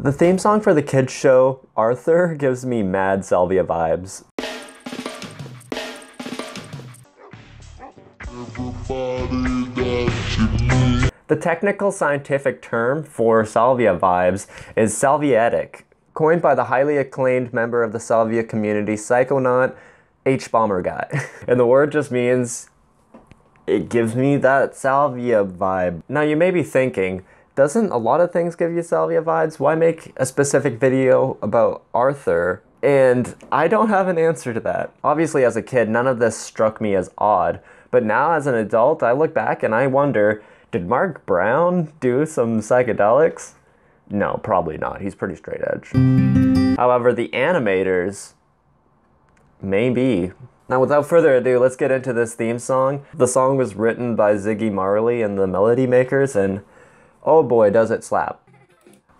The theme song for the kids show, Arthur, gives me mad Salvia vibes. The technical scientific term for salvia vibes is salviatic, coined by the highly acclaimed member of the salvia community, Psychonaut H-Bomber-Guy. And the word just means it gives me that salvia vibe. Now you may be thinking, doesn't a lot of things give you salvia vibes? Why make a specific video about Arthur? And I don't have an answer to that. Obviously as a kid, none of this struck me as odd, but now as an adult, I look back and I wonder, did Mark Brown do some psychedelics? No, probably not. He's pretty straight edge. However, the animators, maybe. Now, without further ado, let's get into this theme song. The song was written by Ziggy Marley and the Melody Makers, and oh boy, does it slap.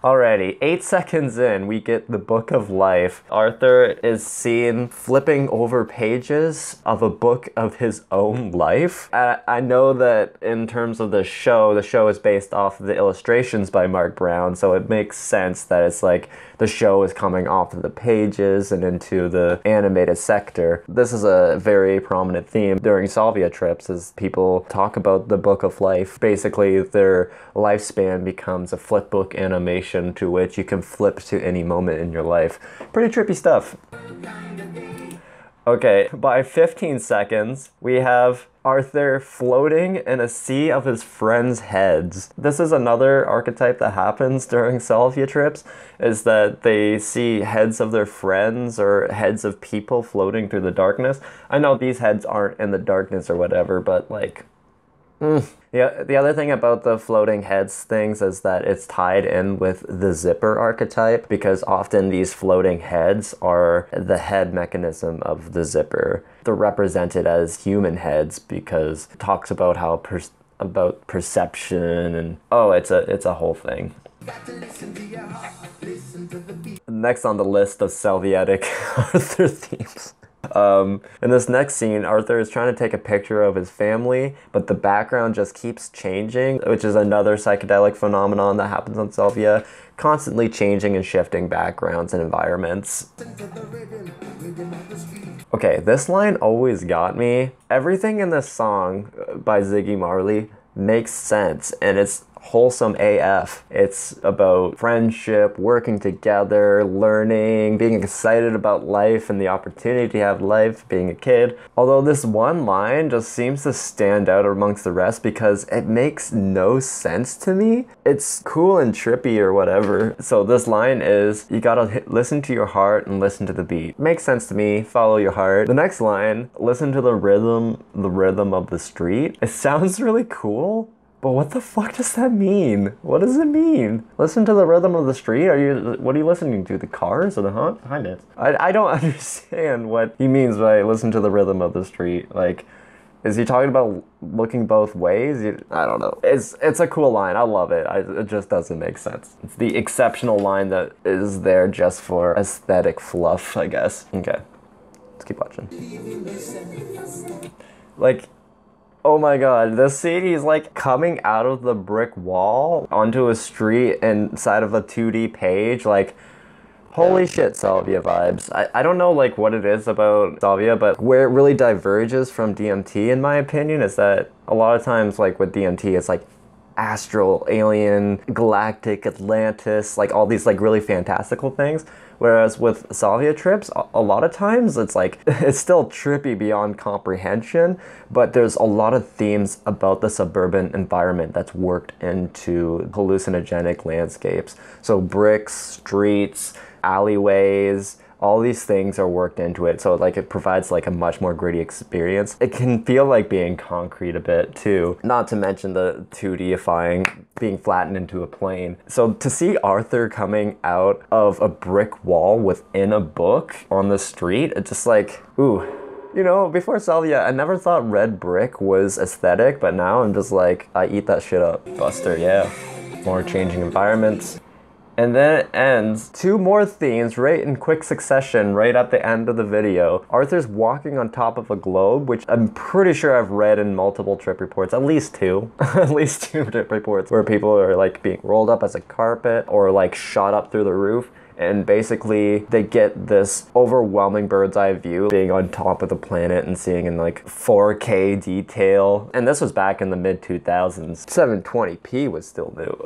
Alrighty, 8 seconds in, we get the Book of Life. Arthur is seen flipping over pages of a book of his own life. I know that in terms of the show is based off the illustrations by Mark Brown, so it makes sense that it's like the show is coming off of the pages and into the animated sector. This is a very prominent theme during Salvia trips as people talk about the Book of Life. Basically, their lifespan becomes a flipbook animation to which you can flip to any moment in your life. Pretty trippy stuff. Okay, by 15 seconds, we have Arthur floating in a sea of his friends' heads. This is another archetype that happens during salvia trips, is that they see heads of their friends or heads of people floating through the darkness. I know these heads aren't in the darkness or whatever, but like, Yeah, the other thing about the floating heads things is that it's tied in with the zipper archetype, because often these floating heads are the head mechanism of the zipper. They're represented as human heads because it talks about how about perception and it's a whole thing. Next on the list of Salviatic Arthur themes. In this next scene, Arthur is trying to take a picture of his family, but the background just keeps changing, which is another psychedelic phenomenon that happens on Salvia, constantly changing and shifting backgrounds and environments. Okay, this line always got me. Everything in this song by Ziggy Marley makes sense, and it's wholesome AF. It's about friendship, working together, learning, being excited about life and the opportunity to have life, being a kid. Although this one line just seems to stand out amongst the rest because it makes no sense to me. It's cool and trippy or whatever. So this line is, you gotta listen to your heart and listen to the beat. Makes sense to me, follow your heart. The next line, listen to the rhythm of the street. It sounds really cool, but what the fuck does that mean? What does it mean? Listen to the rhythm of the street? What are you listening to? The cars or the Hondas? I don't understand what he means by listen to the rhythm of the street. Like, is he talking about looking both ways? I don't know. It's a cool line. I love it. It just doesn't make sense. It's the exceptional line that is there just for aesthetic fluff, I guess. Okay, let's keep watching. Like, oh my god, this scene, he's like coming out of the brick wall onto a street inside of a 2D page. Like, holy shit, Salvia vibes. I don't know like what it is about Salvia, but where it really diverges from DMT in my opinion is that a lot of times like with DMT it's like astral, alien, galactic, Atlantis, like all these like really fantastical things. Whereas with Salvia trips, a lot of times it's like, it's still trippy beyond comprehension, but there's a lot of themes about the suburban environment that's worked into hallucinogenic landscapes. So bricks, streets, alleyways, all these things are worked into it, so like it provides like a much more gritty experience. It can feel like being concrete a bit too, not to mention the 2Difying, being flattened into a plane. So to see Arthur coming out of a brick wall within a book on the street, it's just like, ooh. You know, before Salvia, I never thought red brick was aesthetic, but now I'm just like, I eat that shit up. Buster, yeah. More changing environments. And then it ends. 2 more themes right in quick succession right at the end of the video. Arthur's walking on top of a globe, which I'm pretty sure I've read in multiple trip reports, at least 2. At least 2 trip reports where people are like being rolled up as a carpet or like shot up through the roof. And basically they get this overwhelming bird's eye view being on top of the planet and seeing in like 4K detail. And this was back in the mid 2000s. 720p was still new.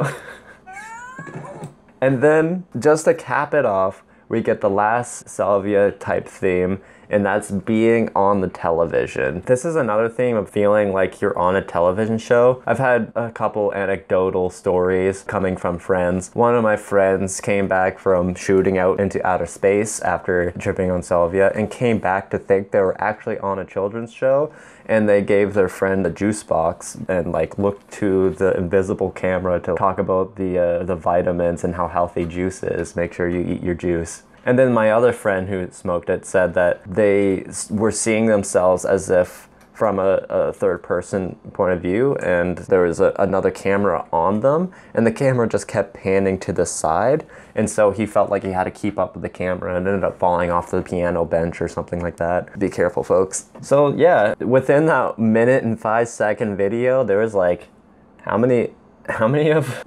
And then just to cap it off, we get the last Salvia type theme, and that's being on the television. This is another theme of feeling like you're on a television show. I've had a couple anecdotal stories coming from friends. One of my friends came back from shooting out into outer space after tripping on Salvia and came back to think they were actually on a children's show, and they gave their friend a juice box and like looked to the invisible camera to talk about the vitamins and how healthy juice is. Make sure you eat your juice. And then my other friend who smoked it said that they were seeing themselves as if from a third person point of view, and there was another camera on them, and the camera just kept panning to the side, and so he felt like he had to keep up with the camera and ended up falling off the piano bench or something like that. Be careful, folks. So yeah, within that 1:05 video, there was like,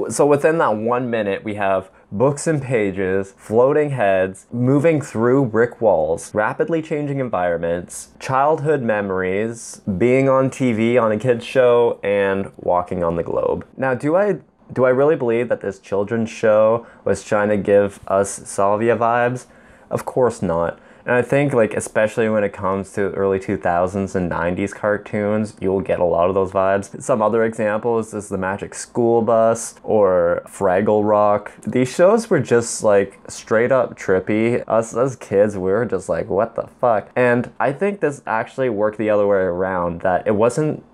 so within that 1 minute, we have books and pages, floating heads, moving through brick walls, rapidly changing environments, childhood memories, being on TV on a kid's show, and walking on the globe. Now, do I really believe that this children's show was trying to give us Salvia vibes? Of course not. And I think, like, especially when it comes to early 2000s and 90s cartoons, you'll get a lot of those vibes. Some other examples is the Magic School Bus or Fraggle Rock. These shows were just like straight up trippy. Us as kids, we were just like, what the fuck? And I think this actually worked the other way around, that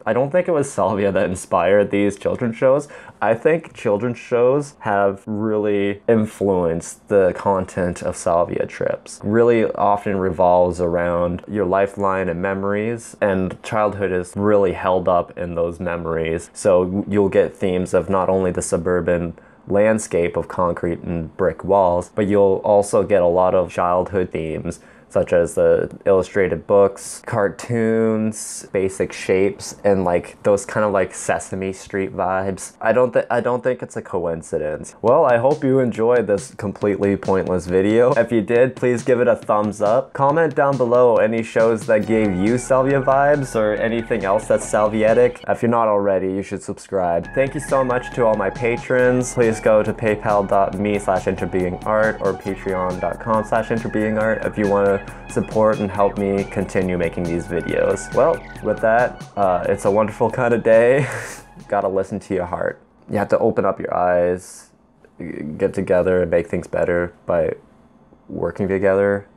I don't think it was Salvia that inspired these children's shows. I think children's shows have really influenced the content of Salvia trips. Really often revolves around your lifeline and memories, and childhood is really held up in those memories. So you'll get themes of not only the suburban landscape of concrete and brick walls, but you'll also get a lot of childhood themes, such as the illustrated books, cartoons, basic shapes, and like those kind of like Sesame Street vibes. I don't think it's a coincidence. Well, I hope you enjoyed this completely pointless video. If you did, please give it a thumbs up. Comment down below any shows that gave you Salvia vibes or anything else that's Salvietic. If you're not already, you should subscribe. Thank you so much to all my patrons. Please go to paypal.me/interbeingart or patreon.com/interbeingart if you want to support and help me continue making these videos. Well, with that, it's a wonderful kind of day. Gotta listen to your heart. You have to open up your eyes, get together and make things better by working together.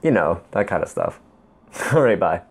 You know, that kind of stuff. All right, bye.